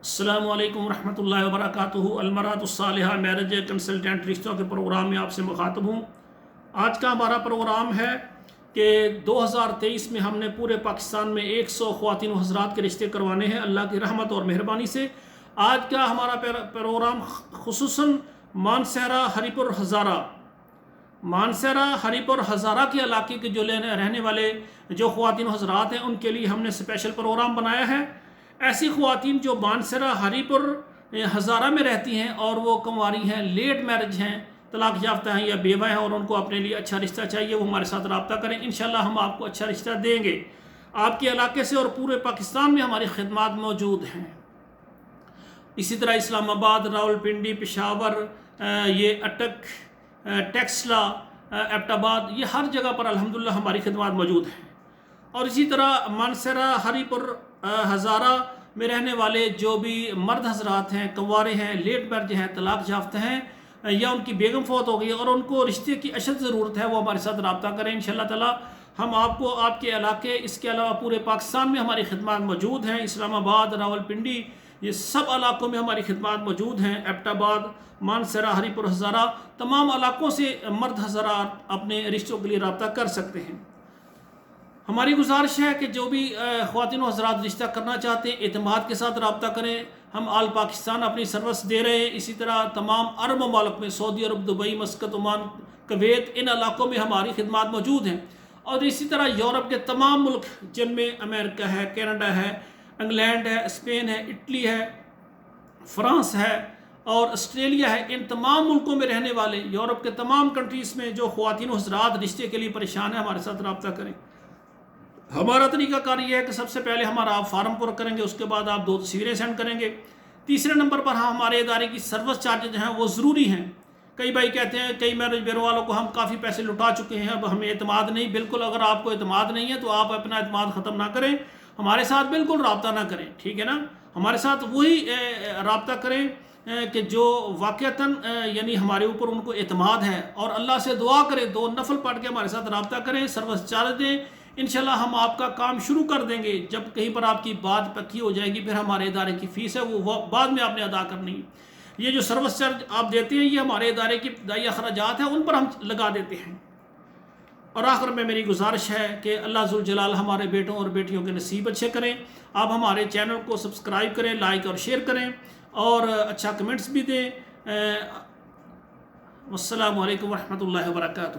السلام علیکم ورحمۃ اللہ وبرکاتہ۔ المرأۃ الصالحہ میرج کنسلٹنٹ رشتوں کے پروگرام میں آپ سے مخاطب ہوں۔ آج کا ہمارا پروگرام ہے کہ 2023 میں ہم نے پورے پاکستان میں 100 خواتین و حضرات کے رشتے کروانے ہیں اللہ کی رحمت اور مہربانی سے۔ آج کا ہمارا پروگرام خصوصاً مانسہرہ ہری پور ہزارہ ہری پور ہزارہ کے علاقے کے جو رہنے والے جو خواتین و حضرات ہیں ان کے لیے ہم نے اسپیشل پروگرام بنایا ہے۔ ایسی خواتین جو مانسہرہ ہری پور ہزارہ میں رہتی ہیں اور وہ کنواری ہیں، لیٹ میرج ہیں، طلاق یافتہ ہیں یا بیوہ ہیں اور ان کو اپنے لیے اچھا رشتہ چاہیے، وہ ہمارے ساتھ رابطہ کریں، انشاءاللہ ہم آپ کو اچھا رشتہ دیں گے۔ آپ کے علاقے سے اور پورے پاکستان میں ہماری خدمات موجود ہیں۔ اسی طرح اسلام آباد، راولپنڈی، پشاور، یہ اٹک، ٹیکسلا، ایبٹ آباد، یہ ہر جگہ پر الحمدللہ ہماری خدمات موجود ہیں۔ اور اسی طرح مانسہرہ ہری پور ہزارہ میں رہنے والے جو بھی مرد حضرات ہیں، کنوارے ہیں، لیٹ میرج ہیں، طلاق یافتہ ہیں یا ان کی بیگم فوت ہو گئی اور ان کو رشتے کی اشد ضرورت ہے، وہ ہمارے ساتھ رابطہ کریں انشاءاللہ تعالی۔ ہم آپ کو آپ کے علاقے، اس کے علاوہ پورے پاکستان میں ہماری خدمات موجود ہیں۔ اسلام آباد، راولپنڈی، یہ سب علاقوں میں ہماری خدمات موجود ہیں۔ ایبٹ آباد، مانسہرہ ہری پور ہزارہ، تمام علاقوں سے مرد حضرات اپنے رشتوں کے لیے رابطہ کر سکتے ہیں۔ ہماری گزارش ہے کہ جو بھی خواتین و حضرات رشتہ کرنا چاہتے ہیں اعتماد کے ساتھ رابطہ کریں۔ ہم آل پاکستان اپنی سروس دے رہے ہیں۔ اسی طرح تمام عرب ممالک میں، سعودی عرب، دبئی، مسقط، عمان، کویت، ان علاقوں میں ہماری خدمات موجود ہیں۔ اور اسی طرح یورپ کے تمام ملک جن میں امریکہ ہے، کینیڈا ہے، انگلینڈ ہے، اسپین ہے، اٹلی ہے، فرانس ہے اور آسٹریلیا ہے، ان تمام ملکوں میں رہنے والے یورپ کے تمام کنٹریز میں جو خواتین و حضرات رشتے کے لیے پریشان ہیں ہمارے ساتھ رابطہ کریں۔ ہمارا طریقہ کار یہ ہے کہ سب سے پہلے ہمارا آپ فارم پر کریں گے، اس کے بعد آپ 2 تصویریں سینڈ کریں گے۔ تیسرے نمبر پر ہمارے ادارے کی سروس چارجز ہیں وہ ضروری ہیں۔ کئی بھائی کہتے ہیں کئی میرج بیورو والوں کو ہم کافی پیسے لٹا چکے ہیں، اب ہمیں اعتماد نہیں۔ بالکل، اگر آپ کو اعتماد نہیں ہے تو آپ اپنا اعتماد ختم نہ کریں، ہمارے ساتھ بالکل رابطہ نہ کریں، ٹھیک ہے نا۔ ہمارے ساتھ وہی رابطہ کریں کہ جو واقعتاً یعنی ہمارے اوپر ان کو اعتماد ہے، اور اللہ سے دعا کریں، 2 نفل پڑھ کے ہمارے ساتھ رابطہ کریں، سروس چارج دیں، انشاءاللہ ہم آپ کا کام شروع کر دیں گے۔ جب کہیں پر آپ کی بات پکی ہو جائے گی پھر ہمارے ادارے کی فیس ہے وہ بعد میں آپ نے ادا کرنی ہے۔ یہ جو سروس چارج آپ دیتے ہیں یہ ہمارے ادارے کی ابتدائی اخراجات ہیں، ان پر ہم لگا دیتے ہیں۔ اور آخر میں میری گزارش ہے کہ اللہ ذوالجلال ہمارے بیٹوں اور بیٹیوں کے نصیب اچھے کریں۔ آپ ہمارے چینل کو سبسکرائب کریں، لائک اور شیئر کریں اور اچھا کمنٹس بھی دیں۔ والسلام علیکم ورحمۃ اللہ وبرکاتہ۔